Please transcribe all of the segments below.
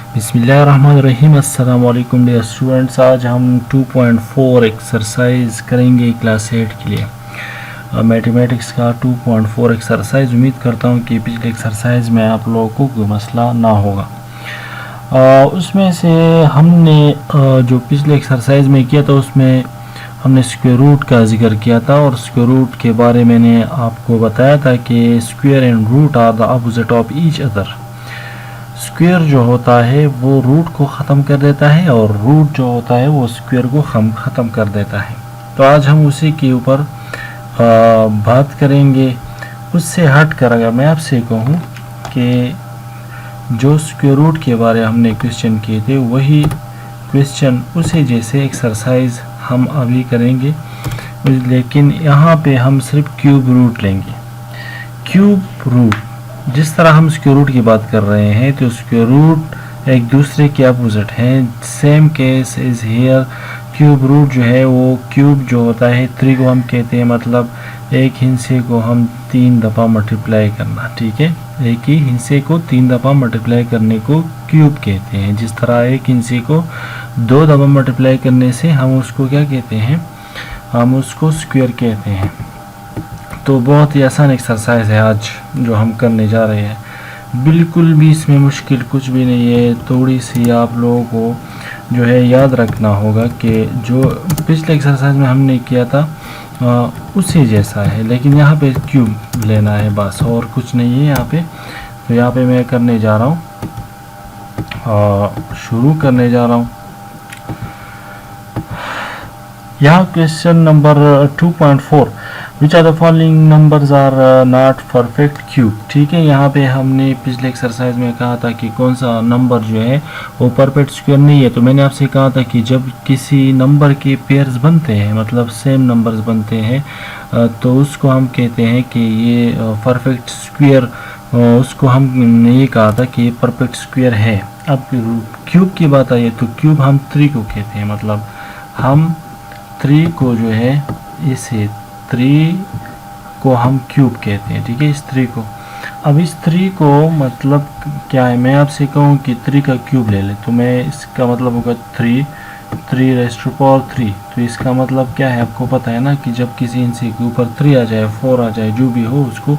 बिस्मिल्लाहिर्रहमानिर्रहीम। अस्सलाम वालेकुम डियर स्टूडेंट्स। आज हम 2.4 एक्सरसाइज करेंगे क्लास 8 के लिए मैथमेटिक्स का 2.4 एक्सरसाइज। उम्मीद करता हूँ कि पिछले एक्सरसाइज में आप लोगों को कोई मसला ना होगा। उसमें से हमने जो पिछले एक्सरसाइज में किया था उसमें हमने स्क्वायर रूट का जिक्र किया था और स्क्वायर रूट के बारे में मैंने आपको बताया था कि square and root are the opposite of each other. Square जो होता है वो रूट को ख़त्म कर देता है और रूट जो होता है वो स्क्वायर को ख़त्म कर देता है। तो आज हम उसी के ऊपर बात करेंगे। उससे हट कर अगर मैं आपसे कहूँ कि जो स्क्वायर रूट के बारे हमने क्वेश्चन किए थे वही क्वेश्चन उसी जैसे एक्सरसाइज हम अभी करेंगे, लेकिन यहाँ पे हम सिर्फ क्यूब रूट लेंगे। क्यूब रूट जिस तरह हम स्क्वायर रूट की बात कर रहे हैं तो स्क्वायर रूट एक दूसरे के अपोजिट हैं। Same case is here. Cube root जो है वो क्यूब जो होता है 3 को हम कहते हैं, मतलब एक हिस्से को हम 3 दफ़ा मल्टीप्लाई करना। ठीक है, एक ही हिस्से को 3 दफ़ा मल्टीप्लाई करने को क्यूब कहते हैं। जिस तरह एक हिस्से को 2 दफ़ा मल्टीप्लाई करने से हम उसको क्या कहते हैं, हम उसको स्क्वायर कहते हैं। तो बहुत ही आसान एक्सरसाइज है आज जो हम करने जा रहे हैं। बिल्कुल भी इसमें मुश्किल कुछ भी नहीं है। थोड़ी सी आप लोगों को जो है याद रखना होगा कि जो पिछले एक्सरसाइज में हमने किया था उसी जैसा है, लेकिन यहाँ पे क्यूब लेना है बस, और कुछ नहीं है यहाँ पे। तो यहाँ पे मैं करने जा रहा हूँ, शुरू करने जा रहा हूँ। यहाँ question number 2.4 which are the following numbers are not perfect cube. ठीक है, यहाँ पे हमने पिछले एक्सरसाइज में कहा था कि कौन सा नंबर जो है वो परफेक्ट स्क्वायर नहीं है। तो मैंने आपसे कहा था कि जब किसी नंबर के पेयर्स बनते हैं, मतलब सेम नंबर्स बनते हैं, तो उसको हम कहते हैं कि ये परफेक्ट स्क्वायर, उसको हमने ये कहा था कि ये परफेक्ट स्क्वायर है। अब क्यूब की बात आई है तो क्यूब हम 3 को कहते हैं, मतलब हम 3 को जो है इसे 3 को हम क्यूब कहते हैं। ठीक है, इस 3 को। अब इस 3 को मतलब क्या है, मैं आपसे कहूँ कि 3 का क्यूब ले ले तो मैं इसका मतलब होगा 3 रेज़्ड टू पावर 3। तो इसका मतलब क्या है आपको पता है ना कि जब किसी हिस्से के ऊपर 3 आ जाए, 4 आ जाए, जो भी हो उसको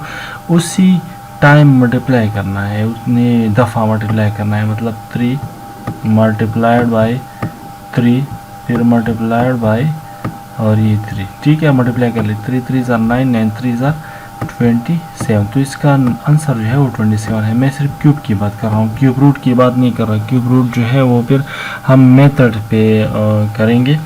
उसी टाइम मल्टीप्लाई करना है, उतनी दफ़ा मल्टीप्लाई करना है। मतलब 3 मल्टीप्लाइड बाई 3 फिर मल्टीप्लाइड बाई और ये 3। ठीक है, मल्टीप्लाई कर ले। 3 3 ज़ार 9, 9 3 ज़ार 27। तो इसका आंसर जो है वो 27 है। मैं सिर्फ क्यूब की बात कर रहा हूँ, क्यूब रूट की बात नहीं कर रहा। क्यूब रूट जो है वो फिर हम मेथड पे करेंगे।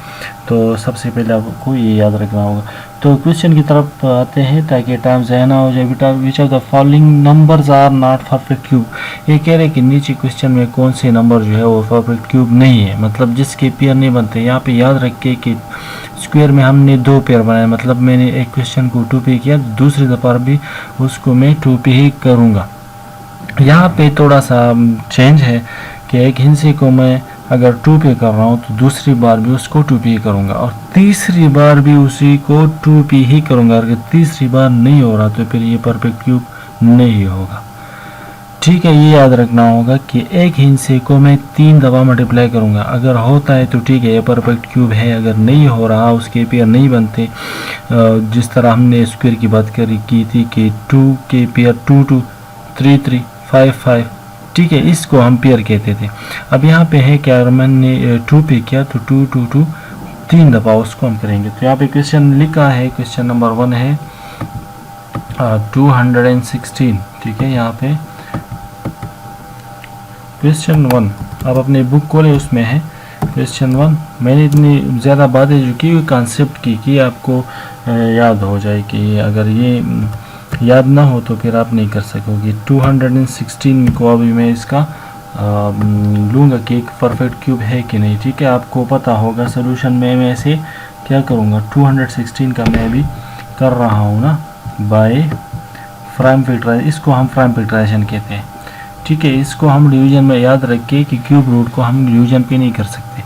तो सबसे पहले आपको ये याद रखना होगा। तो क्वेश्चन की तरफ आते हैं ताकि टाइम ज़ाया ना हो जाए। बेटा which of the following numbers are not perfect cube. ये कह रहे हैं कि नीचे क्वेश्चन में कौन से नंबर जो है वो परफेक्ट क्यूब नहीं है, मतलब जिसके पेयर नहीं बनते। यहाँ पे याद रखिए कि स्क्वायर में हमने 2 पेयर बनाए, मतलब मैंने एक क्वेश्चन को 2 पे किया, दूसरी दफ़ा भी उसको मैं 2 पे ही करूँगा। यहाँ पे थोड़ा सा चेंज है कि एक हिस्से को मैं अगर 2 पे कर रहा हूँ तो दूसरी बार भी उसको 2 पे ही करूँगा और तीसरी बार भी उसी को 2 पे ही करूँगा। अगर तीसरी बार नहीं हो रहा तो फिर ये परफेक्ट क्यूब नहीं होगा। ठीक है, ये याद रखना होगा कि एक हिस्से को मैं 3 दफ़ा मल्टीप्लाई करूँगा। अगर होता है तो ठीक है, ये परफेक्ट क्यूब है। अगर नहीं हो रहा, उसके पेयर नहीं बनते, जिस तरह हमने स्क्वायर की बात की थी कि 2 के पेयर 2 2 3 3 5 5। ठीक है, इसको हम पेयर कहते थे। अब यहाँ पे है क्या, मैंने 2 पे किया तो 2 2 2 3 दफ़ा उसको हम करेंगे। तो यहाँ पे क्वेश्चन लिखा है, क्वेश्चन नंबर 1 है 216। ठीक है, यहाँ पे क्वेश्चन 1 आप अपने बुक खोले, उसमें है क्वेश्चन 1। मैंने इतनी ज़्यादा बातें जो की कॉन्सेप्ट की कि आपको याद हो जाए, कि अगर ये याद ना हो तो फिर आप नहीं कर सकोगे। 216 को अभी मैं इसका लूँगा कि एक परफेक्ट क्यूब है कि नहीं। ठीक है, आपको पता होगा सोल्यूशन में मैं ऐसे क्या करूँगा, 216 का मैं भी कर रहा हूँ ना बाय प्राइम फैक्टराइजेशन। इसको हम प्राइम फैक्टराइजेशन कहते हैं। ठीक है, इसको हम डिवीजन में याद रखिए कि क्यूब रूट को हम डिवीजन पे नहीं कर सकते,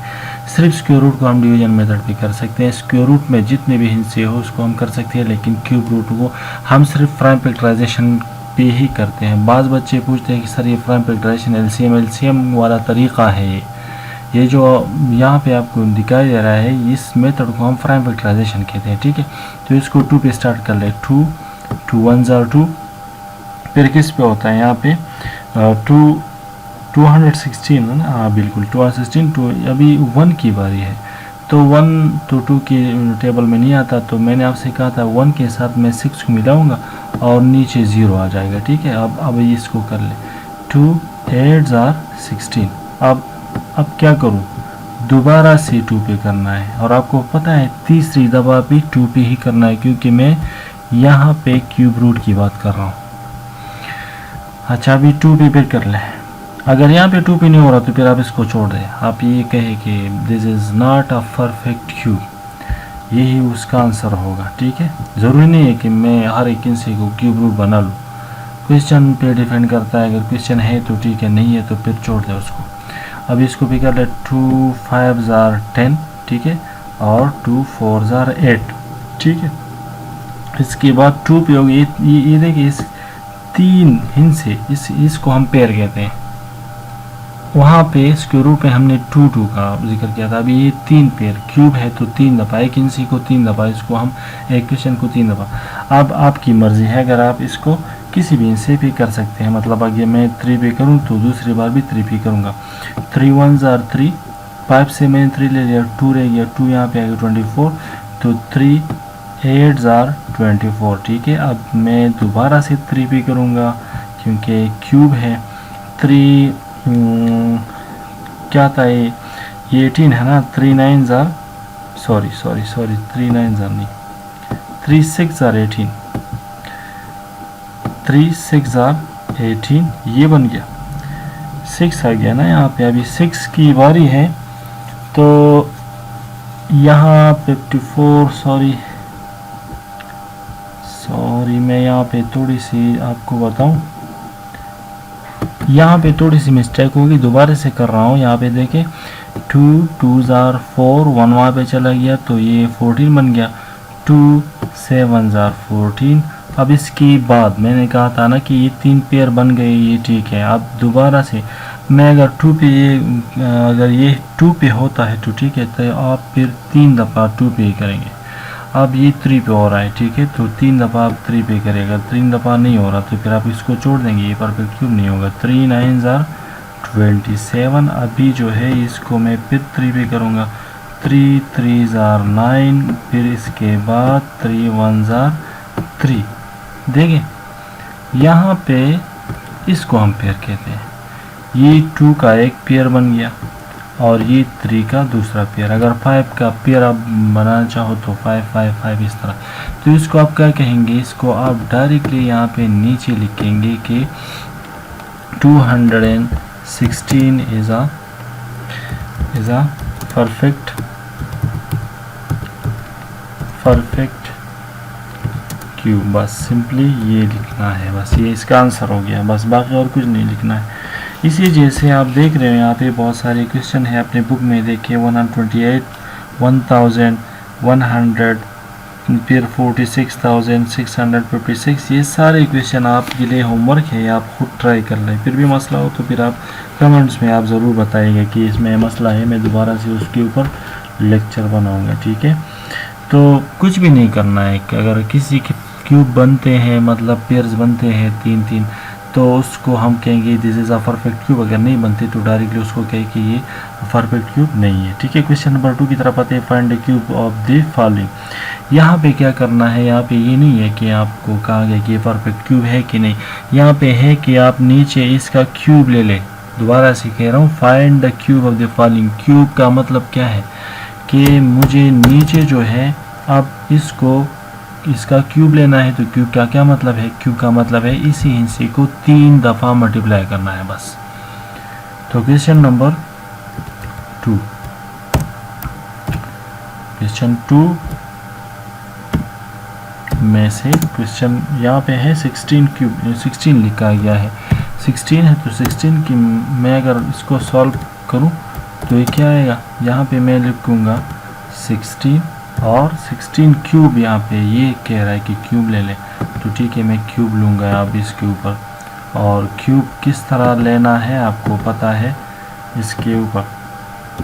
सिर्फ स्क्वायर रूट को हम डिवीजन मेथड पे कर सकते हैं। स्क्वायर रूट में जितने भी हिस्से हो उसको हम कर सकते हैं, लेकिन क्यूब रूट को हम सिर्फ प्राइम फैक्टराइजेशन पे ही करते हैं। बाज़ बच्चे पूछते हैं कि सर ये प्राइम फैक्टराइजेशन एलसीएम वाला तरीक़ा है, ये जो यहाँ पे आपको दिखाई दे रहा है इस मेथड को हम प्राइम फैक्टराइजेशन कहते हैं, ठीक है। तो इसको 2 पे स्टार्ट कर ले, 2 2 1 are 2, फिर किस पे होता है यहाँ पे 216 है ना, हाँ बिल्कुल 216, तो अभी 1 की बारी है। तो 1 तो 2 की टेबल में नहीं आता, तो मैंने आपसे कहा था 1 के साथ मैं 6 को मिलाऊंगा और नीचे 0 आ जाएगा, ठीक है। अब इसको कर ले, 2 8 are 16। अब क्या करूं, दोबारा से 2 पे करना है, और आपको पता है तीसरी दफ़ा भी 2 पे ही करना है, क्योंकि मैं यहाँ पे क्यूब रूट की बात कर रहा हूँ। अच्छा अभी 2 पे फिर कर ले। अगर यहाँ पे 2 पे नहीं हो रहा तो फिर आप इसको छोड़ दें, आप ये कहें कि this is not a perfect cube, यही उसका आंसर होगा, ठीक है। ज़रूरी नहीं है कि मैं हर एक इंसी को क्यूब रूट बना लूँ, क्वेश्चन पे डिपेंड करता है। अगर क्वेश्चन है तो ठीक है, नहीं है तो फिर छोड़ दे उसको। अब इसको भी कर ले, 2 5 are 10, ठीक है, और 2 4 are 8, ठीक है। इसके बाद 2 पे होगी, ये देखिए इस 3 हिस्से इसको हम पेयर कहते हैं। वहाँ पे इसके रूप में हमने 2 2 का जिक्र किया था। अभी ये 3 पेयर क्यूब है तो 3 दफ़ा, एक इंसी को 3 दफ़ा, इसको हम एक क्वेश्चन को 3 दफ़ा। अब आपकी मर्ज़ी है, अगर आप इसको किसी भी इंसे भी कर सकते हैं, मतलब अगर मैं 3 पे करूँ तो दूसरी बार भी 3 पे करूँगा। 3 1 are 3, 5 से मैंने 3 ले लिया, 2 रह गया, 2 यहाँ पे आ गया 24, तो 3 8 are 24, ठीक है। अब मैं दोबारा से 3 पे करूँगा क्योंकि क्यूब है। 3 क्या था ये 18 है ना, 3 9 are सॉरी 3 9 are नहीं, 3 6 are 18, 3 6 are 18, ये बन गया 6 आ गया ना यहाँ पे। अभी 6 की बारी है, तो यहाँ 54 सॉरी मैं यहाँ पे थोड़ी सी आपको बताऊँ, यहाँ पे थोड़ी सी मिस्टेक होगी, दोबारा से कर रहा हूँ। यहाँ पे देखें 2 2 are 4, 1 वहाँ पे चला गया तो ये 14 बन गया, 2 7 are 14। अब इसके बाद मैंने कहा था ना कि ये 3 पेयर बन गए, ये ठीक है। अब दोबारा से मैं अगर 2 पे अगर ये 2 पे होता है तो ठीक है, तो आप फिर 3 दफ़ा 2 पे ही करेंगे। अब ये 3 पे हो रहा है, ठीक है, तो 3 दफ़ा आप 3 पे करेगा, 3 दफ़ा नहीं हो रहा तो फिर आप इसको छोड़ देंगे, ये परफेक्ट क्यूब नहीं होगा। 3 9 are 27। अभी जो है इसको मैं फिर 3 पे करूँगा, 3 3 are 9, फिर इसके बाद 3 1 are 3। देखें यहाँ पे इसको हम पेयर कहते हैं, ये 2 का एक पेयर बन गया और ये 3 का दूसरा पेयर। अगर 5 का पेयर आप बनाना चाहो तो 5 5 5 इस तरह, तो इसको आप क्या कहेंगे, इसको आप डायरेक्टली यहाँ पे नीचे लिखेंगे कि 216 इज़ अ परफेक्ट क्यूब। बस सिंपली ये लिखना है, बस ये इसका आंसर हो गया, बस बाकी और कुछ नहीं लिखना है। इसी जैसे आप देख रहे हो यहाँ पे बहुत सारे क्वेश्चन है, अपने बुक में देखिए 128 1100 फिर 46,656, ये सारे क्वेश्चन आपके लिए होमवर्क है, आप खुद ट्राई कर लें। फिर भी मसला हो तो फिर आप कमेंट्स में आप ज़रूर बताइएगा कि इसमें मसला है, मैं दोबारा से उसके ऊपर लेक्चर बनाऊंगा, ठीक है। तो कुछ भी नहीं करना है, अगर किसी के क्यूब बनते हैं, मतलब पेयर्स बनते हैं 3 3, तो उसको हम कहेंगे this is a perfect cube. अगर नहीं बनते तो डायरेक्टली उसको कहें कि ये परफेक्ट क्यूब नहीं है, ठीक है। क्वेश्चन नंबर 2 की तरफ आते हैं, find the cube of the following. यहाँ पे क्या करना है, यहाँ पे ये नहीं है कि आपको कहा गया कि ये परफेक्ट क्यूब है कि नहीं, यहाँ पे है कि आप नीचे इसका क्यूब ले लें। दोबारा से कह रहा हूँ, find the cube of the following. Cube का मतलब क्या है कि मुझे नीचे जो है आप इसका क्यूब लेना है। तो क्यूब का क्या मतलब है, क्यूब का मतलब है इसी हिस्से को 3 दफ़ा मल्टीप्लाई करना है बस। तो क्वेश्चन नंबर 2, क्वेश्चन 2 में से क्वेश्चन यहाँ पे है 16 क्यूब, 16 लिखा गया है, 16 है तो 16 की मैं अगर इसको सॉल्व करूँ तो ये क्या आएगा, यहाँ पे मैं लिखूँगा 16 और 16 क्यूब यहाँ पे ये कह रहा है कि क्यूब ले लें, तो ठीक है मैं क्यूब लूँगा अब इसके ऊपर। और क्यूब किस तरह लेना है आपको पता है, इसके ऊपर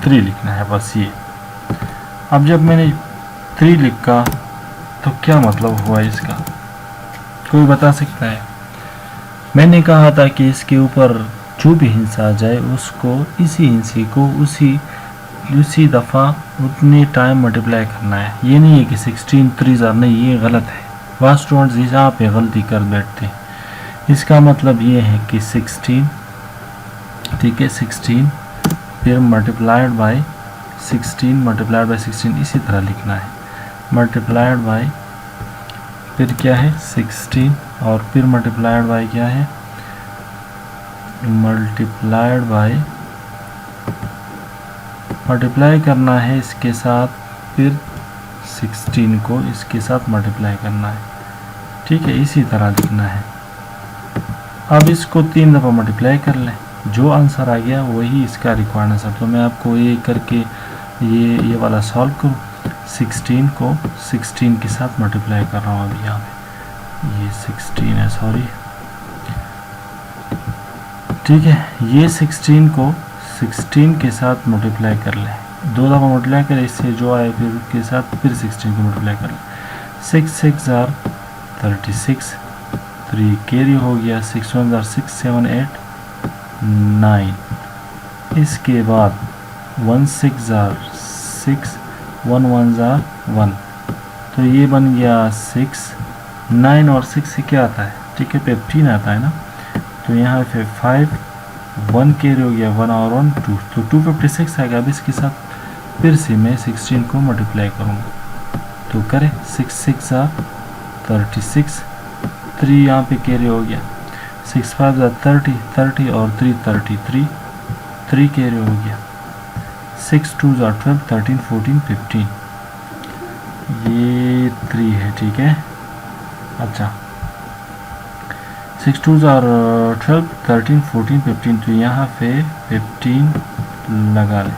3 लिखना है बस ये। अब जब मैंने 3 लिखा तो क्या मतलब हुआ इसका, कोई बता सकता है? मैंने कहा था कि इसके ऊपर जो भी हिस्सा आ जाए उसको इसी हिस्से को उसी दफ़ा उतने टाइम मल्टीप्लाई करना है। ये नहीं है कि 16 3 नहीं, ये गलत है। वहाँ स्टूडेंट्स यहाँ पे गलती कर बैठते हैं। इसका मतलब ये है कि 16, ठीक है 16 फिर मल्टीप्लाइड बाय 16 इसी तरह लिखना है। मल्टीप्लाइड बाय फिर क्या है 16 और फिर मल्टीप्लाइड बाय क्या है, मल्टीप्लाई करना है इसके साथ, फिर 16 को इसके साथ मल्टीप्लाई करना है, ठीक है इसी तरह लिखना है। अब इसको 3 दफ़ा मल्टीप्लाई कर लें, जो आंसर आ गया वही इसका रिक्वायर्ड आंसर। तो मैं आपको ये करके ये वाला सॉल्व करूँ। 16 को 16 के साथ मल्टीप्लाई कर रहा हूँ अभी यहाँ पे, ये 16 है सॉरी, ठीक है। ये 16 को 16 के साथ मल्टीप्लाई कर लें, 2 दफ़ा मल्टीप्लाई करें, इससे जो आए फिर उसके साथ फिर 16 को मल्टीप्लाई कर लें। 6 6 जार 36, 3 कैरी हो गया, 6 1 जार 6 7 8 9। इसके बाद 1 6 जार 6 1 1 जार 1, तो ये बन गया 6। 9 और 6 से क्या आता है, ठीक है 15 आता है ना, तो यहाँ पे 5 1 कैरी हो गया, 1 और 1 2, तो 256 आएगा। अब इसके साथ फिर से मैं 16 को मल्टीप्लाई करूँगा, तो करें 6 6 जार 36, 3 यहाँ पे कैरी हो गया, 6 5 जार 30 30 और 3 33, 3 कैरी हो गया, 6 2 जार 12 13 14 15, ये 3 है, ठीक है। अच्छा 6 2 जार 12 13 14 15, तो यहाँ पे 15 लगा लें।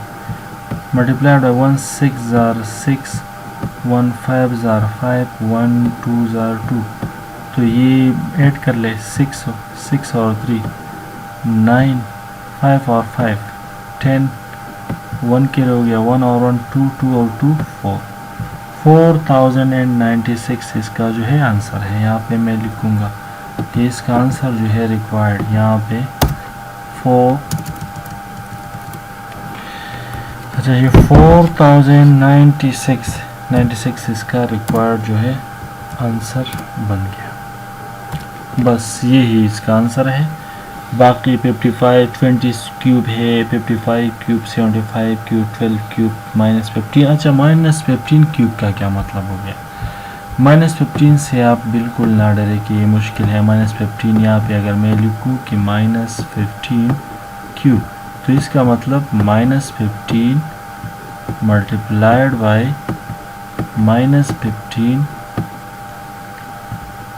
Multiplied by 1 6 jar 6 1 5 jar 5 1 2 jar 2, तो ये ऐड कर ले 6 और 3 9 5 और 5 10, 1 के हो गया, 1 और 1 2 2 और 2 4, 4096 इसका जो है आंसर है। यहाँ पे मैं लिखूँगा कि इसका आंसर जो है रिक्वायर्ड यहाँ पे 4, अच्छा ये 4096 इसका रिक्वायर्ड जो है आंसर बन गया। बस यही इसका आंसर है। बाकी 55 20 क्यूब है, 55 क्यूब 75 क्यूब 12 क्यूब -15। अच्छा -15 क्यूब का क्या मतलब हो गया? -15 से आप बिल्कुल ना डरे कि ये मुश्किल है। -15 यहाँ पे अगर मैं लिखूँ कि -15 क्यूब, तो इसका मतलब -15 मल्टीप्लाइड बाय -15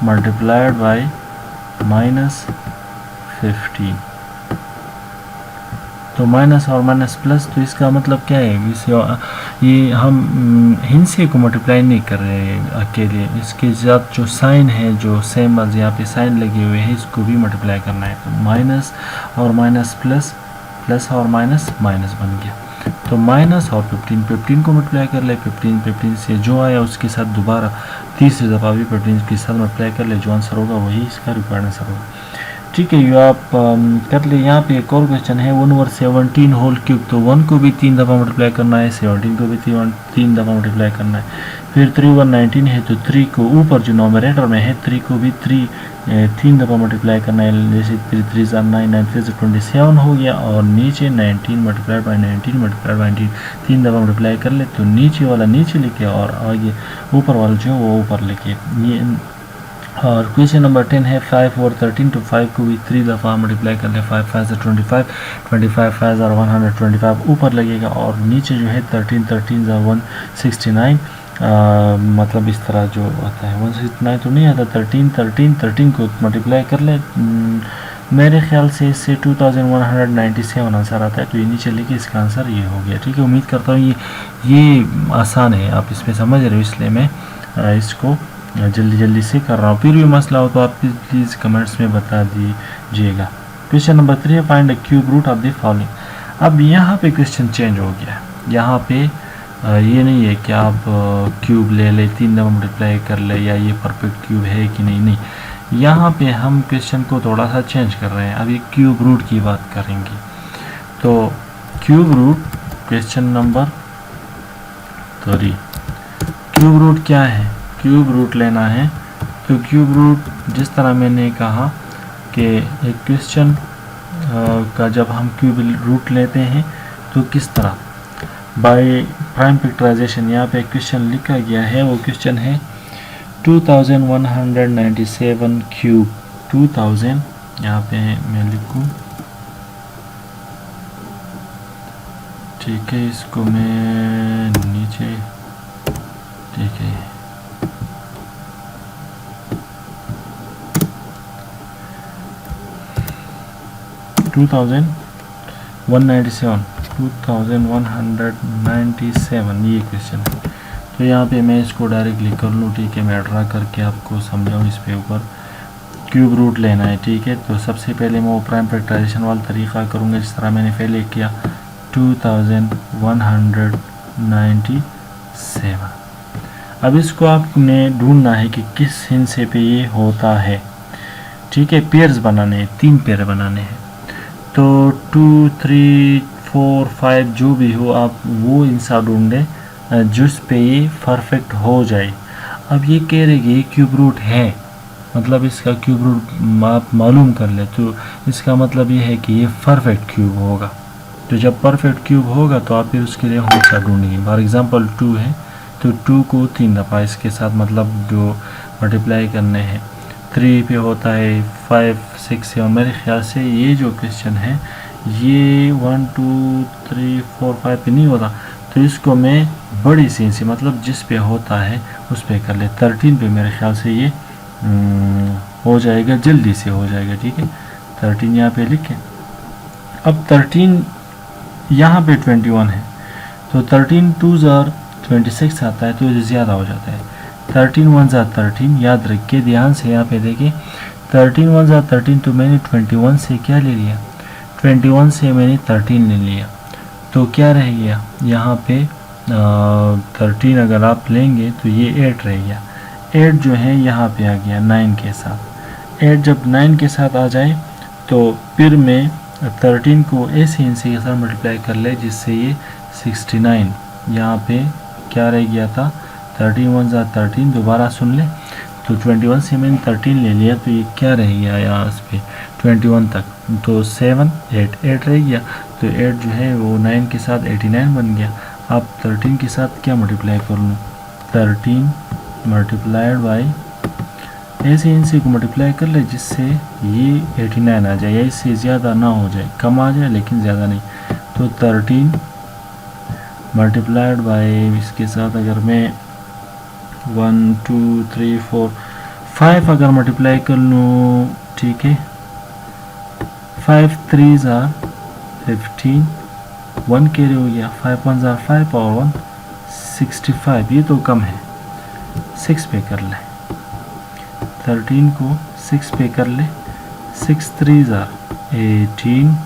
मल्टीप्लाइड बाय -15, तो माइनस और माइनस प्लस, तो इसका मतलब क्या है? इसे ये हम हिंसे को मल्टीप्लाई नहीं कर रहे हैं अकेले, इसके साथ जो साइन है, जो सेम यहाँ पे साइन लगे हुए हैं, इसको भी मल्टीप्लाई करना है। तो माइनस और माइनस प्लस, प्लस और माइनस माइनस बन गया। तो माइनस और 15 को मल्टीप्लाई कर ले, 15 से जो आया उसके साथ दोबारा तीसरी दफ़ा भी 15 के साथ मल्टीप्लाई कर ले, जो आंसर होगा वही इसका रिक्वायर्ड आंसर होगा। ठीक है, ये आप कर ले। यहाँ पे एक और क्वेश्चन है 1/17 होल क्यूब, तो 1 को भी 3 दफ़ा मल्टीप्लाई करना है, 17 को भी 3 दफ़ा मल्टीप्लाई करना है। फिर 3 1 19 है, तो 3 को ऊपर जो नॉमिनेटर में है 3 को भी 3 दफ़ा मल्टीप्लाई करना है। जैसे 3 3 9 9 फिर से 27 हो गया, और नीचे 19 मल्टीप्लाइड बाई 19 मल्टीप्लाइड बाई 19 3 दफ़ा मल्टीप्लाई कर ले, तो नीचे वाला नीचे लिखे और आगे ऊपर वाला जो है वो ऊपर लिखे। ये और क्वेश्चन नंबर 10 है 5 और 13, तो 5 को भी 3 दफ़ा मल्टीप्लाई कर ले, 5 5 से 25 25 5 और 125 ऊपर लगेगा, और नीचे जो है 13 13 169, मतलब इस तरह जो आता है 169 तो नहीं आता, 13 13 13 को मल्टीप्लाई कर ले, मेरे ख्याल से इससे 2197 आंसर आता है, तो ये नीचे लिखे, इसका आंसर ये हो गया। ठीक है, उम्मीद करता हूँ ये आसान है, आप इसमें समझ रहे हो, इसलिए मैं इसको जल्दी जल्दी से कर रहा हूँ। फिर भी मसला हो तो आप प्लीज़ कमेंट्स में बता दीजिएगा। Question number 3, find the cube root of the following. अब यहाँ पे क्वेश्चन चेंज हो गया। यहाँ पे ये नहीं है कि आप क्यूब ले ले, 3 नंबर मल्टीप्लाई कर ले, या ये परफेक्ट क्यूब है कि नहीं। यहाँ पे हम क्वेश्चन को थोड़ा सा चेंज कर रहे हैं। अभी क्यूब रूट की बात करेंगे। तो cube root, question number 3, cube root क्या है? क्यूब रूट लेना है। तो क्यूब रूट जिस तरह मैंने कहा कि एक क्वेश्चन का जब हम क्यूब रूट लेते हैं तो किस तरह, बाय प्राइम फैक्टराइजेशन। यहाँ पे क्वेश्चन लिखा गया है, वो क्वेश्चन है 2197 क्यूब। 2000 यहाँ पे मैं लिखूँ, ठीक है, इसको मैं नीचे, ठीक है, 2197 ये क्वेश्चन है। तो यहाँ पे मैं इसको डायरेक्टली कर लूँ, ठीक है, मैं ड्रा करके आपको समझाऊँ। इस पे ऊपर क्यूब रूट लेना है, ठीक है। तो सबसे पहले मैं वो प्राइम फैक्टराइजेशन वाला तरीक़ा करूँगा जिस तरह मैंने पहले किया, 2197। अब इसको आपने ढूंढना है कि किस हिस्से पे ये होता है, ठीक है। पेयर्स बनाने हैं, 3 पेयर बनाने हैं। तो 2, 3, 4, 5 जो भी हो, आप वो हिस्सा ढूंढें जिस पे ये परफेक्ट हो जाए। अब ये कह रहे कि क्यूब रूट है, मतलब इसका क्यूब रूट आप मालूम कर ले, तो इसका मतलब ये है कि ये परफेक्ट क्यूब होगा। तो जब परफेक्ट क्यूब होगा तो आप फिर उसके लिए हिस्सा ढूंढेंगे। फॉर एग्जांपल 2 है, तो 2 को 3 दफ़ा इसके साथ मतलब जो मल्टीप्लाई करने हैं। 3 पे होता है 5, 6, 7। मेरे ख्याल से ये जो क्वेश्चन है ये 1, 2, 3, 4, 5 पे नहीं होता, तो इसको मैं बड़ी सी मतलब जिस पे होता है उस पे कर ले। 13 पे मेरे ख्याल से ये हो जाएगा, जल्दी से हो जाएगा, ठीक है। 13 यहाँ पे लिखें। अब 13 यहाँ पे 21 है, तो 13 2 और 26 आता है, तो ये ज़्यादा हो जाता है। 13 1 13, याद रखिए ध्यान से, यहाँ पे देखिए 13 1 13, तो मैंने 21 से क्या ले लिया, 21 से मैंने 13 ले लिया, तो क्या रह गया यहाँ पे 13 अगर आप लेंगे तो ये 8 रह गया। 8 जो है यहाँ पे आ गया 9 के साथ। 8 जब 9 के साथ आ जाए तो फिर मैं 13 को ऐसे इनसे के साथ मल्टीप्लाई कर ले, जिससे ये 69 यहाँ पे क्या रह गया था, 13 1 13। दोबारा सुन ले, तो 21 से मैंने 13 ले लिया, तो ये क्या रह गया यहाँ इस पे 21 तक, तो 7 8 8 रह गया। तो 8 जो है वो 9 के साथ 89 बन गया। अब 13 के साथ क्या मल्टीप्लाई कर लूँ, 13 मल्टीप्लाइड बाई, ऐसे इनसे को मल्टीप्लाई कर ले जिससे ये 89 आ जाए, या इससे ज़्यादा ना हो जाए, कम आ जाए लेकिन ज़्यादा नहीं। तो 13 मल्टीप्लाइड बाई, इसके साथ अगर मैं 1 2 3 4 5 अगर मल्टीप्लाई कर लूँ, ठीक है, 5 3 15, 1 कैरी हो गया, 5 1 5 और 1 65, ये तो कम है, 6 पे कर ले। 13 को 6 पे कर ले, 6 3 18,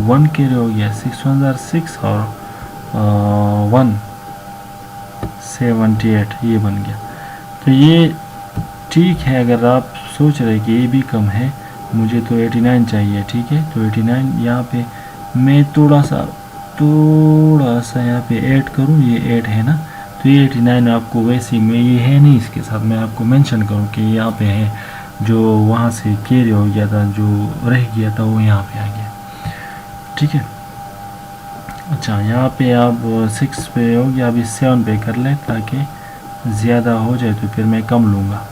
1 कैरी हो गया, 6 1 6 और 1 78, ये बन गया। तो ये ठीक है, अगर आप सोच रहे कि ये भी कम है, मुझे तो 89 चाहिए, ठीक है। तो 89 यहाँ पे मैं थोड़ा सा यहाँ पे ऐड करूँ, ये 8 है ना, तो ये 89 आपको वैसे में ये है नहीं, इसके साथ मैं आपको मेंशन करूँ कि यहाँ पे है, जो वहाँ से कैरी हो गया था, जो रह गया था वो यहाँ पे आ गया, ठीक है। अच्छा, यहाँ पे आप 6 पे हो गया, अभी 7 पे कर ले ताकि ज़्यादा हो जाए, तो फिर मैं कम लूँगा।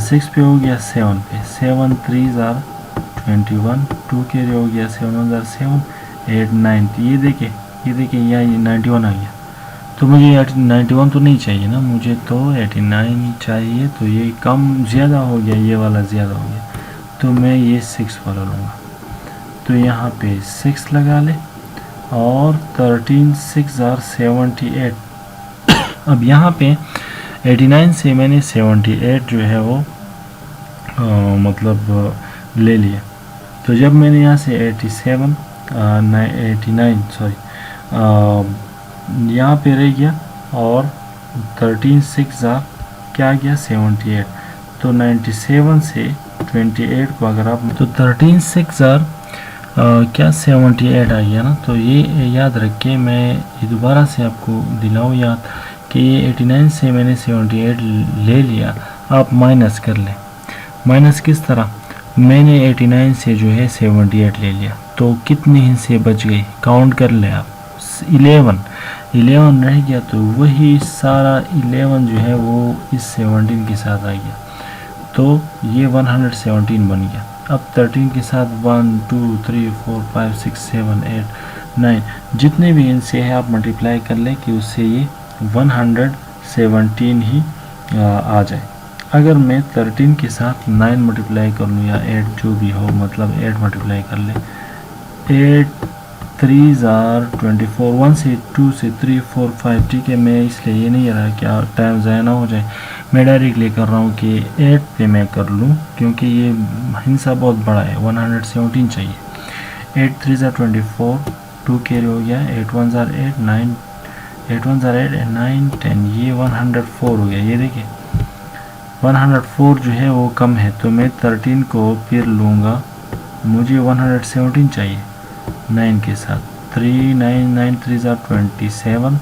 6 पे हो गया, 7 पे, 7 3 21, 2 कैरी हो गया, 7 1 7 8 9, ये देखिए यहाँ ये 91 आ गया। तो मुझे 91 तो नहीं चाहिए ना, मुझे तो 89 चाहिए, तो ये कम ज़्यादा हो गया, ये वाला ज़्यादा हो गया। तो मैं ये 6 वाला लूँगा, तो यहाँ पे 6 लगा ले और 13 6 आर 78। अब यहाँ पे 89 से मैंने 78 जो है वो मतलब ले लिया। तो जब मैंने यहाँ से 89 यहाँ पे रह गया और 13 6 आर क्या गया 78। तो 97 से 28 को अगर आप तो 13 6 आर क्या 78 आ गया ना। तो ये याद रख के मैं ये दोबारा से आपको दिलाऊँ याद कि ये 89 से मैंने 78 ले लिया। आप माइनस कर लें। माइनस किस तरह, मैंने 89 से जो है 78 ले लिया, तो कितने हिस्से बच गए काउंट कर ले आप। 11 रह गया, तो वही सारा 11 जो है वो इस 17 के साथ आ गया, तो ये 117 बन गया। अब 13 के साथ 1 2 3 4 5 6 7 8 9 जितने भी इनसे है आप मल्टीप्लाई कर लें कि उससे ये 117 ही आ जाए। अगर मैं 13 के साथ 9 मल्टीप्लाई कर लूँ या 8 जो भी हो, मतलब 8 मल्टीप्लाई कर ले, 8 3 आर 24, 1 से 2 से 3 4 5, ठीक है। मैं इसलिए ये नहीं रहा कि टाइम ज़ाया ना हो जाए, मैं डायरेक्टली कर रहा हूँ कि 8 पे मैं कर लूँ, क्योंकि ये हिस्सा बहुत बड़ा है, 117 चाहिए। 8 3 आर 24, 2 कैरी हो गया, 8 1 आर 8 9, 8 1 आर 8 9 10, ये 104 हो गया। ये देखिए 104 जो है वो कम है, तो मैं 13 को फिर लूँगा, मुझे 117 चाहिए 9 के साथ। 3 9 9 3 आर 27,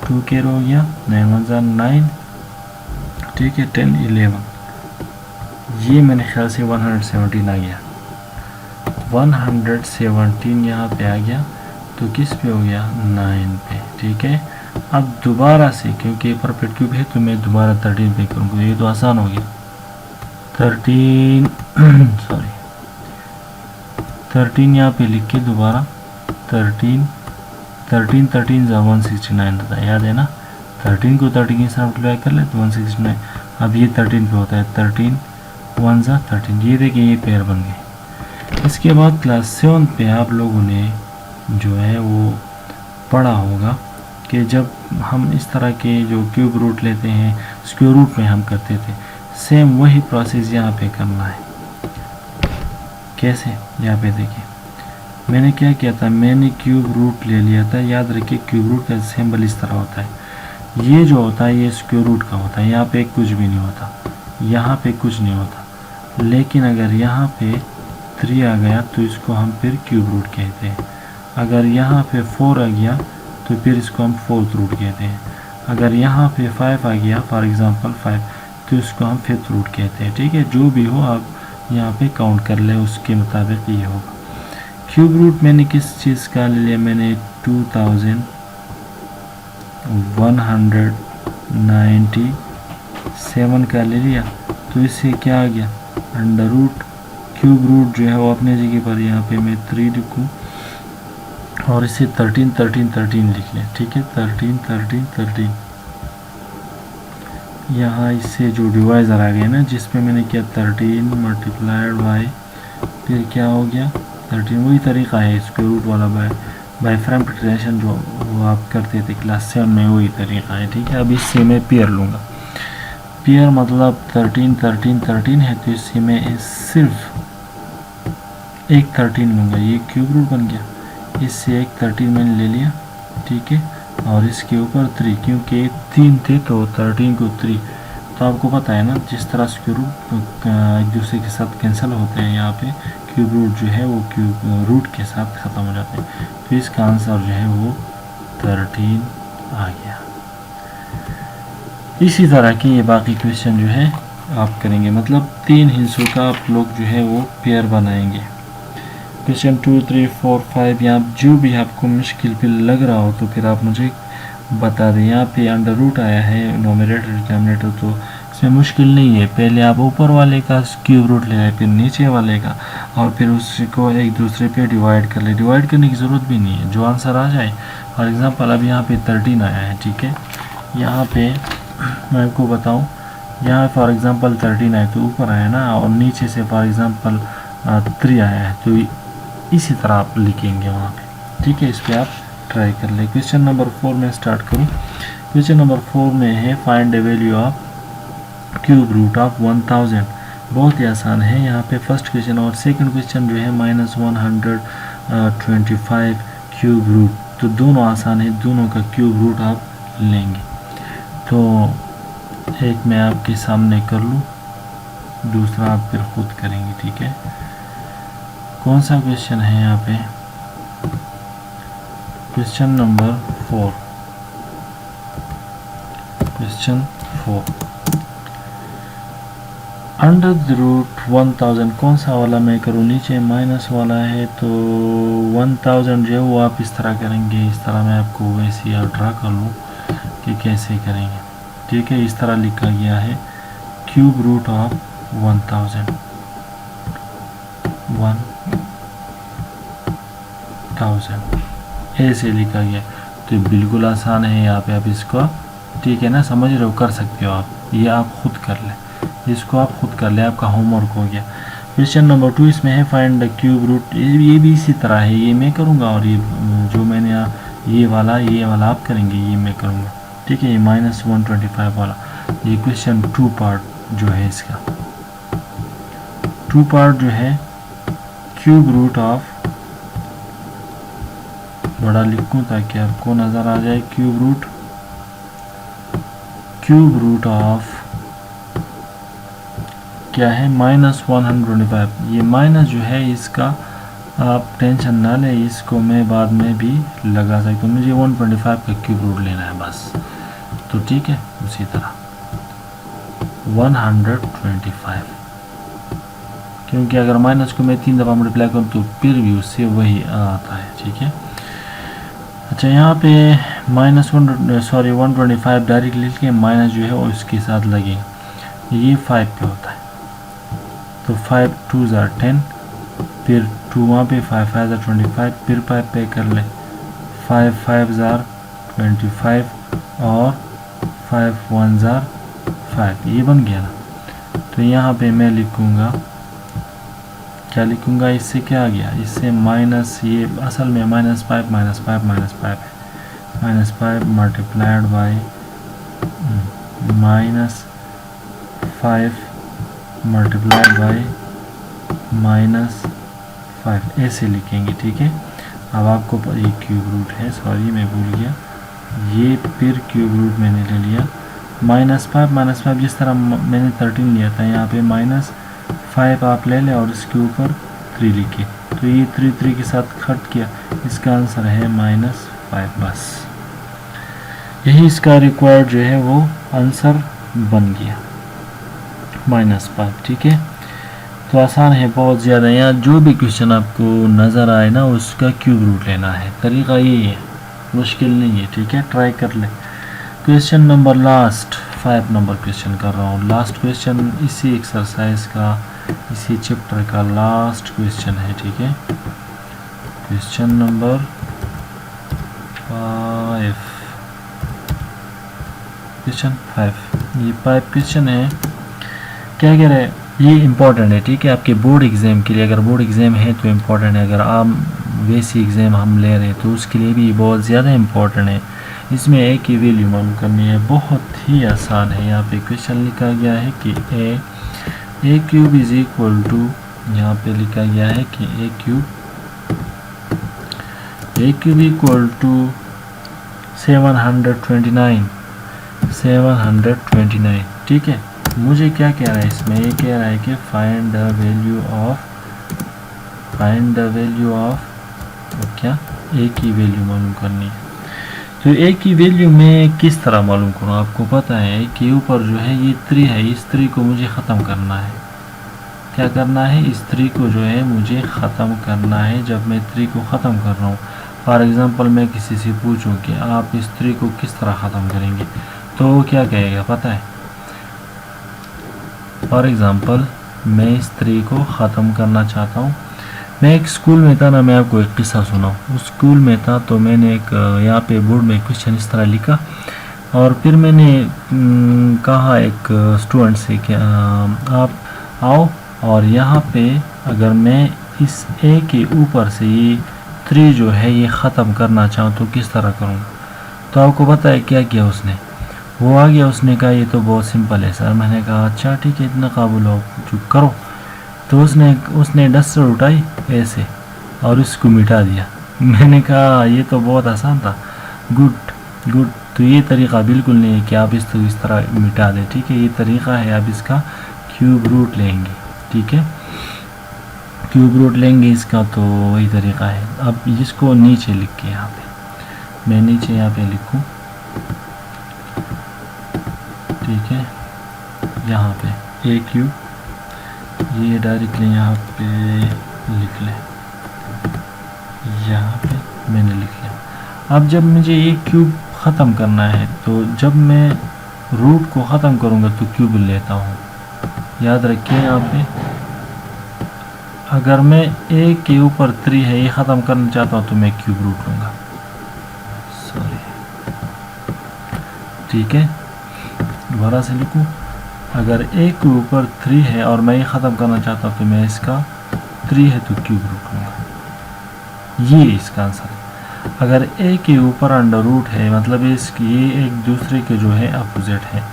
2 कैरी हो गया, 9 1 आर 9, ठीक है, 10 11, ये मेरे ख्याल से 117 आ गया। 117 यहाँ पे आ गया, तो किस पे हो गया 9 पे, ठीक है। अब दोबारा से क्योंकि परफेक्ट क्यूब है तो मैं दोबारा 13 पे करूँगा, ये तो आसान हो गया। 13 सॉरी 13 यहाँ पे लिख के दोबारा 13 ज़ा 169 होता है, याद है ना। 13 को 13 के साथ मल्टीप्लाई कर ले तो 169। अब ये 13 पे होता है, 13 1 ज़ा 13, ये देखिए ये पेयर बन गए। इसके बाद क्लास 7 पे आप लोगों ने जो है वो पढ़ा होगा कि जब हम इस तरह के जो क्यूब रूट लेते हैं स्क्वायर रूट में हम करते थे, सेम वही प्रोसेस यहाँ पे करना है। कैसे, यहाँ पे देखिए मैंने क्या किया था, मैंने क्यूब रूट ले लिया था। याद रखिए क्यूब रूट का सिंबल इस तरह होता है, ये जो होता है ये स्क्वायर रूट का होता है, यहाँ पे कुछ भी नहीं होता, यहाँ पे कुछ नहीं होता। लेकिन अगर यहाँ पे 3 आ गया तो इसको हम फिर क्यूब रूट कहते हैं। अगर यहाँ पे 4 आ गया तो फिर इसको हम फोर्थ रूट कहते हैं। अगर यहाँ पे 5 आ गया, फॉर एग्जांपल 5, तो इसको हम फिफ्थ रूट कहते हैं, ठीक है। जो भी हो आप यहाँ पे काउंट कर ले, उसके मुताबिक ये होगा। क्यूब रूट मैंने किस चीज़ का ले लिया, मैंने 2197 का ले लिया, तो इससे क्या आ गया अंडर रूट। क्यूब रूट जो है वो अपने जगह पर, यहाँ पे मैं 3 लिखूँ और इसे 13 13 13 लिख लें, ठीक है। 13 13 13, यहाँ इससे जो डिवाइज़र आ गया ना, जिसमें मैंने किया 13 मल्टीप्लाइड बाई, फिर क्या हो गया 13। वही तरीका है स्क्वायर रूट वाला, बाय फैक्टराइजेशन जो वो आप करते थे क्लास 7 में, वही तरीका है, ठीक है। अब इससे मैं पेयर लूँगा। पेयर मतलब 13 13 13 है, तो इससे मैं सिर्फ एक 13 लूँगा, ये क्यूब रूट बन गया। इससे एक 13 मैंने ले लिया, ठीक है, और इसके ऊपर 3, क्योंकि 3 थे तो 13 को 3, तो आपको पता है ना जिस तरह स्क्वायर रूट एक दूसरे के साथ कैंसिल होते हैं, यहाँ पे क्यूब रूट जो है वो क्यूब रूट के साथ ख़त्म हो जाते हैं। तो इसका आंसर जो है वो 13 आ गया। इसी तरह के ये बाकी क्वेश्चन जो है आप करेंगे, मतलब 3 हिस्सों का आप लोग जो है वो पेयर बनाएंगे। क्वेश्चन 2 3 4 5, यहाँ जो भी आपको मुश्किल पे लग रहा हो तो फिर आप मुझे बता दें। यहाँ पे अंडर रूट आया है नोमिनेटर डिनोमिनेटर, तो इसमें मुश्किल नहीं है। पहले आप ऊपर वाले का क्यूब रूट ले आए, फिर नीचे वाले का, और फिर उसको एक दूसरे पे डिवाइड कर ले। डिवाइड करने की ज़रूरत भी नहीं है, जो आंसर आ जाए। फॉर एग्ज़ाम्पल अब यहाँ पे 13 आया है, ठीक है। यहाँ पे मैं आपको बताऊँ, यहाँ फॉर एग्ज़ाम्पल 13 आए तो ऊपर आया ना, और नीचे से फॉर एग्ज़ाम्पल 3 आया है, तो इसी तरह आप लिखेंगे वहाँ पे, ठीक है। इस पर आप ट्राई कर ले। क्वेश्चन नंबर 4 में स्टार्ट करूँ। क्वेश्चन नंबर 4 में है find the value of cube root of 1000। बहुत ही आसान है यहाँ पे फर्स्ट क्वेश्चन, और सेकंड क्वेश्चन जो है -125 क्यूब रूट, तो दोनों आसान है, दोनों का क्यूब रूट आप लेंगे। तो एक मैं आपके सामने कर लूँ, दूसरा आप फिर खुद करेंगे, ठीक है। कौन सा क्वेश्चन है यहाँ पे? Question number 4। Question 4 under the root 1000, कौन सा वाला मैं करूँ? नीचे माइनस वाला है, तो 1000 जो है वो आप इस तरह करेंगे। इस तरह मैं आपको वैसे ही ड्रा कर लूँ कि कैसे करेंगे, ठीक है। इस तरह लिखा गया है क्यूब रूट ऑफ 1000 ऐसे लिखा गया, तो बिल्कुल आसान है। यहाँ पे आप इसको, ठीक है ना, समझ रहे हो, कर सकते हो आप, ये आप खुद कर लें, इसको आप खुद कर ले, आपका होमवर्क हो गया। क्वेश्चन नंबर 2 इसमें है फाइंड द क्यूब रूट, ये भी इसी तरह है, ये मैं करूँगा और ये जो मैंने ये वाला आप करेंगे, ये मैं करूँगा, ठीक है। ये -125 वाला, ये क्वेश्चन 2 पार्ट जो है इसका 2 पार्ट जो है क्यूब रूट ऑफ, बड़ा लिखूँ ताकि आपको नज़र आ जाए, क्यूब रूट ऑफ क्या है -125। ये माइनस जो है इसका आप टेंशन ना लें, इसको मैं बाद में भी लगा सकता हूँ, मुझे 125 का क्यूब रूट लेना है बस, तो ठीक है। उसी तरह 125, क्योंकि अगर माइनस को मैं 3 दफ़ा मल्टीप्लाई करूँ तो फिर भी उससे वही आता है, ठीक है। अच्छा, यहाँ पे -125 डायरेक्ट लिख के माइनस जो है वो इसके साथ लगेगा, ये 5 पे होता है, तो 5 2 ज़ार 10, फिर 2 वहाँ पे 5 5 ज़ार 25, फिर 5 पे कर ले, 5 5 ज़ार 25 और 5 1 ज़ार 5, ये बन गया ना। तो यहाँ पे मैं लिखूँगा, क्या लिखूँगा, इससे क्या आ गया, इससे माइनस, ये असल में -5 -5 है, -5 मल्टीप्लाइड बाई -5 मल्टीप्लाइड बाई -5, ऐसे लिखेंगे, ठीक है। अब आपको ये क्यूब रूट है, सॉरी मैं भूल गया, ये फिर क्यूब रूट मैंने ले लिया, -5 जिस तरह मैंने 13 लिया था, यहाँ पे -5 आप ले लें और इसके ऊपर 3 लिखे, तो ये 3 के साथ कट किया, इसका आंसर है -5, बस यही इसका रिक्वायर्ड जो है वो आंसर बन गया, -5, ठीक है। तो आसान है बहुत ज़्यादा, यहाँ जो भी क्वेश्चन आपको नज़र आए ना उसका क्यूब रूट लेना है, तरीका ये है, मुश्किल नहीं है, ठीक है, ट्राई कर ले। Question number last 5 number question कर रहा हूँ, लास्ट क्वेश्चन इसी एक्सरसाइज का, इसी चैप्टर का लास्ट क्वेश्चन है, ठीक है। क्वेश्चन नंबर 5, क्वेश्चन 5, ये 5 क्वेश्चन है, क्या कह रहे हैं, ये इम्पॉर्टेंट है, ठीक है, आपके बोर्ड एग्ज़ाम के लिए, अगर बोर्ड एग्ज़ाम है तो इम्पॉर्टेंट है, अगर आप वैसी एग्ज़ाम हम ले रहे हैं तो उसके लिए भी बहुत ज़्यादा इम्पॉर्टेंट है। इसमें ए की वैल्यू मालूम करनी है, बहुत ही आसान है। यहाँ पे क्वेश्चन लिखा गया है कि ए क्यूब इज इक्वल टू, यहाँ पे लिखा गया है कि ए क्यूब इक्वल टू 729, ठीक है। मुझे क्या कह रहा है इसमें, ये कह रहा है कि फाइंड द वैल्यू ऑफ क्या, ए की वैल्यू मालूम करनी है। तो ए की वैल्यू मैं किस तरह मालूम करूँ, आपको पता है कि ऊपर जो है ये 3 है, इस 3 को मुझे ख़त्म करना है, क्या करना है, इस 3 को जो है मुझे ख़त्म करना है। जब मैं 3 को ख़त्म कर रहा हूँ, फॉर एग्ज़ाम्पल मैं किसी से पूछूं कि आप इस 3 को किस तरह ख़त्म करेंगे, तो वो क्या कहेगा पता है। फॉर एग्ज़ाम्पल मैं इस 3 को ख़त्म करना चाहता हूँ, मैं एक स्कूल में था ना, मैं आपको एक किस्सा सुनाऊँ। उस स्कूल में था तो मैंने एक यहाँ पे बोर्ड में क्वेश्चन इस तरह लिखा, और फिर मैंने कहा एक स्टूडेंट से कि आप आओ और यहाँ पे अगर मैं इस ए के ऊपर से ये 3 जो है ये ख़त्म करना चाहूँ तो किस तरह करूँगा। तो आपको पता है क्या किया उसने, वो आ गया, उसने कहा ये तो बहुत सिंपल है सर। मैंने कहा अच्छा ठीक है, इतना काबुल हो चुप करो। तो उसने डस्टर उठाई ऐसे और उसको मिटा दिया। मैंने कहा ये तो बहुत आसान था। Good good. तो ये तरीक़ा बिल्कुल नहीं है कि आप इसको इस तरह मिटा दें, ठीक है। ये तरीक़ा है, आप इसका क्यूब रूट लेंगे, ठीक है। क्यूब रूट लेंगे इसका, तो वही तरीक़ा है। अब इसको नीचे लिख के यहाँ पे मैं नीचे यहाँ पे लिखूँ, ठीक है। यहाँ पे ए क्यूब, ये डायरेक्टली यहाँ पे लिख लें, यहाँ पे मैंने लिख लिया। अब जब मुझे ये क्यूब ख़त्म करना है तो जब मैं रूट को ख़त्म करूँगा तो क्यूब लेता हूँ। याद रखिए यहाँ पे अगर मैं ए के ऊपर 3 है ये ख़त्म करना चाहता हूँ तो मैं क्यूब रूट लूँगा, सॉरी, ठीक है। दोबारा से लिखूँ, अगर ए के ऊपर 3 है और मैं ये ख़त्म करना चाहता हूँ तो मैं इसका 3 है तो क्यूब रूट लूँगा। ये इसका आंसर है। अगर ए के ऊपर अंडर रूट है, मतलब इसकी ये एक दूसरे के जो है अपोजिट है,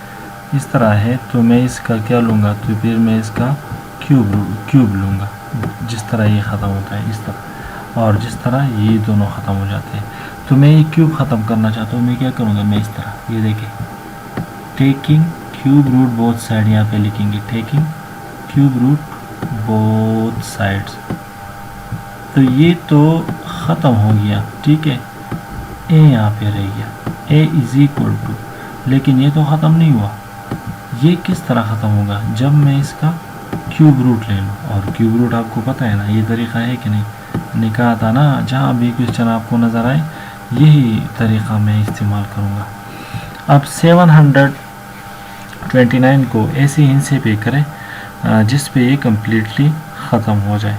इस तरह है, तो मैं इसका क्या लूँगा, तो फिर मैं इसका क्यूब लूँगा। जिस तरह ये ख़त्म होता है इस तरह, और जिस तरह ये दोनों ख़त्म हो जाते हैं। तो मैं ये क्यूब ख़त्म करना चाहता हूँ, मैं क्या करूँगा, मैं इस तरह, ये देखिए, taking cube root both side, यहाँ पे लिखेंगे taking cube root both sides. तो ये तो ख़त्म हो गया, ठीक है। ए यहाँ पे रह गया, ए इज़ इक्वल टू, लेकिन ये तो ख़त्म नहीं हुआ। ये किस तरह ख़त्म होगा, जब मैं इसका क्यूब रूट ले लूँ। और क्यूब रूट आपको पता है ना ये तरीक़ा है कि नहीं, मैंने कहा था ना, जहाँ भी क्वेश्चन आपको नज़र आए यही तरीक़ा मैं इस्तेमाल करूँगा। अब 729 को ऐसे हिस्से पे करें जिस पे ये कम्प्लीटली ख़त्म हो जाए,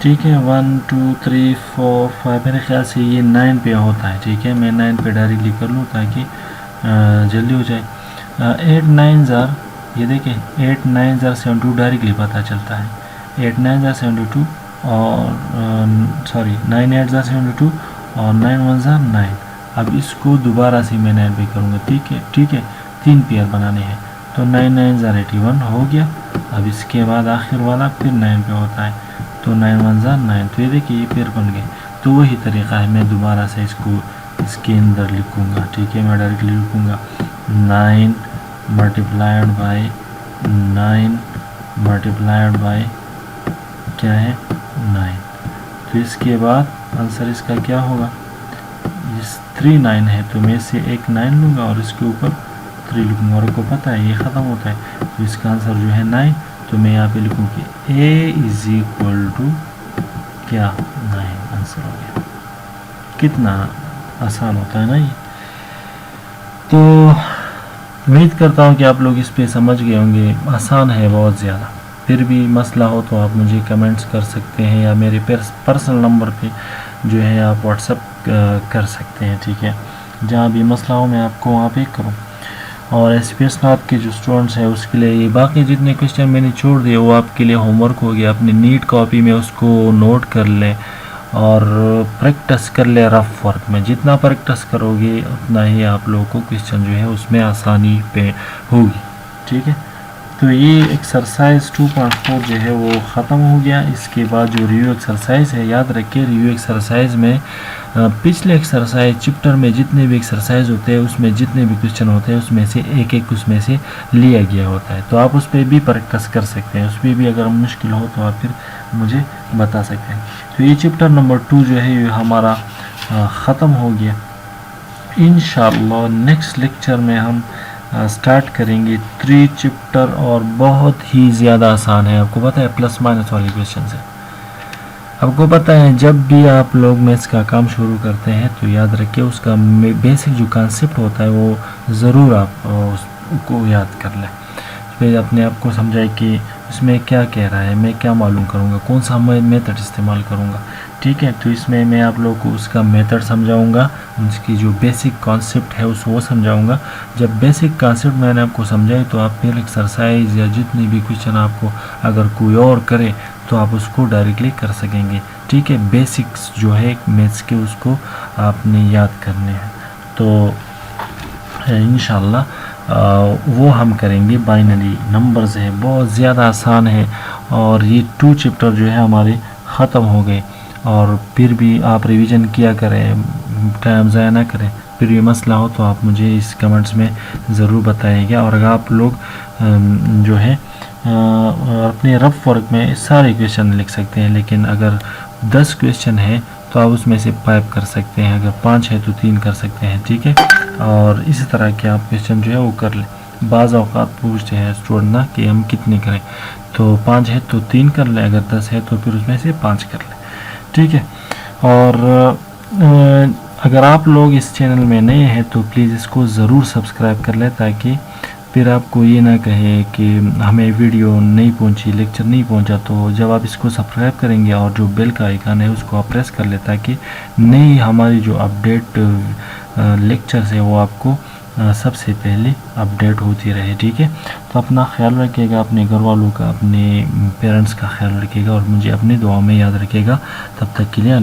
ठीक है। 1 2 3 4 5, मेरे ख्याल से ये 9 पे होता है, ठीक है। मैं 9 पे डायरेक्टली कर लूँ ताकि जल्दी हो जाए। 8 9 ज़ार, ये देखें 8 9 ज़ार 72 डायरेक्टली पता चलता है। 8 9 ज़ार 72 और सॉरी 9 8 ज़ार 72 और 9 1 ज़ार 9। अब इसको दोबारा से मैं 9 पे करूँगा, ठीक है, ठीक है। 3 पेयर बनाने हैं, तो 9 9 ज़ार 81 हो गया। अब इसके बाद आखिर वाला फिर 9 पे होता है, तो 9 1 ज़ार 9। तो ये देखिए ये पेयर बन गए। तो वही तरीक़ा है, मैं दोबारा से इसको इसके अंदर लिखूँगा, ठीक है। मैं डायरेक्टली लिखूँगा 9 मल्टीप्लाइड बाय 9 मल्टीप्लाइड बाय क्या है 9। तो इसके बाद आंसर इसका क्या होगा, इस 3 9 है तो मैं से एक 9 लूँगा और इसके ऊपर 3 लिखूँगा, और को पता है ये ख़त्म होता है। तो इसका आंसर जो है 9, तो मैं यहाँ पे लिखूँ कि ए इज़ इक्वल टू क्या 9, आंसर हो गया। कितना आसान होता है ना ये। तो उम्मीद करता हूँ कि आप लोग इस पे समझ गए होंगे। आसान है बहुत ज़्यादा, फिर भी मसला हो तो आप मुझे कमेंट्स कर सकते हैं या मेरे पर्सनल नंबर पे जो है आप व्हाट्सएप कर सकते हैं, ठीक है। जहाँ भी मसला हो मैं आपको वहाँ पे करूँ। और SPS नाथ के जो स्टूडेंट्स हैं उसके लिए ये बाकी जितने क्वेश्चन मैंने छोड़ दिए वो आपके लिए होमवर्क हो गया। अपनी नीट कॉपी में उसको नोट कर लें और प्रैक्टिस कर ले रफ वर्क में। जितना प्रैक्टिस करोगे उतना ही आप लोगों को क्वेश्चन जो है उसमें आसानी पे होगी, ठीक है। तो ये एक्सरसाइज 2.4 जो है वो ख़त्म हो गया। इसके बाद जो रिव्यू एक्सरसाइज है, याद रखिए रिव्यू एक्सरसाइज में पिछले एक्सरसाइज चैप्टर में जितने भी एक्सरसाइज होते हैं उसमें जितने भी क्वेश्चन होते हैं उसमें से एक एक उसमें से लिया गया होता है। तो आप उस पर भी प्रैक्टिस कर सकते हैं, उस पर भी अगर मुश्किल हो तो आप फिर मुझे बता सकते हैं। तो ये चैप्टर नंबर 2 जो है ये हमारा ख़त्म हो गया। इंशाअल्लाह नेक्स्ट लेक्चर में हम स्टार्ट करेंगे 3 चैप्टर और बहुत ही ज़्यादा आसान है। आपको पता है प्लस माइनस वाले क्वेश्चन है। आपको पता है जब भी आप लोग मैथ्स का काम शुरू करते हैं तो याद रखिए उसका बेसिक जो कॉन्सेप्ट होता है वो ज़रूर आप उसको याद कर लें। फिर अपने आप को समझाए कि उसमें क्या कह रहा है, मैं क्या मालूम करूँगा, कौन सा मैं मेथड इस्तेमाल करूँगा। ठीक है। तो इसमें मैं आप लोगों को उसका मेथड समझाऊंगा, उसकी जो बेसिक कॉन्सेप्ट है वो समझाऊंगा। जब बेसिक कॉन्सेप्ट मैंने आपको समझाए तो आप पहले एक्सरसाइज या जितनी भी क्वेश्चन आपको अगर कोई और करे तो आप उसको डायरेक्टली कर सकेंगे। ठीक है, बेसिक्स जो है मैथ्स के उसको आपने याद करने हैं। तो इंशाल्लाह वो हम करेंगे। बाइनरी नंबर्स है, बहुत ज़्यादा आसान है और ये 2 चैप्टर जो है हमारे ख़त्म हो गए। और फिर भी आप रिवीजन किया करें, टाइम ज़ाया ना करें। फिर ये मसला हो तो आप मुझे इस कमेंट्स में ज़रूर बताइएगा। और अगर आप लोग जो है अपने रफ वर्क में सारे क्वेश्चन लिख सकते हैं, लेकिन अगर 10 क्वेश्चन है तो आप उसमें से 5 कर सकते हैं, अगर 5 है तो 3 कर सकते हैं। ठीक है, और इसी तरह के आप क्वेश्चन जो है वो कर लें। बाज़ औक़ात पूछते हैं स्टूडेंट ना कि हम कितने करें, तो 5 है तो 3 कर लें, अगर 10 है तो फिर उसमें से 5 कर लें। ठीक है, और अगर आप लोग इस चैनल में नए हैं तो प्लीज़ इसको ज़रूर सब्सक्राइब कर लें, ताकि फिर आपको ये ना कहे कि हमें वीडियो नहीं पहुंची, लेक्चर नहीं पहुंचा। तो जब आप इसको सब्सक्राइब करेंगे और जो बेल का आइकन है उसको आप प्रेस कर ले, ताकि नई हमारी जो अपडेट लेक्चर्स है वो आपको सबसे पहले अपडेट होती रहे। ठीक है, तो अपना ख्याल रखिएगा, अपने घर वालों का, अपने पेरेंट्स का ख्याल रखिएगा और मुझे अपनी दुआ में याद रखिएगा। तब तक के लिए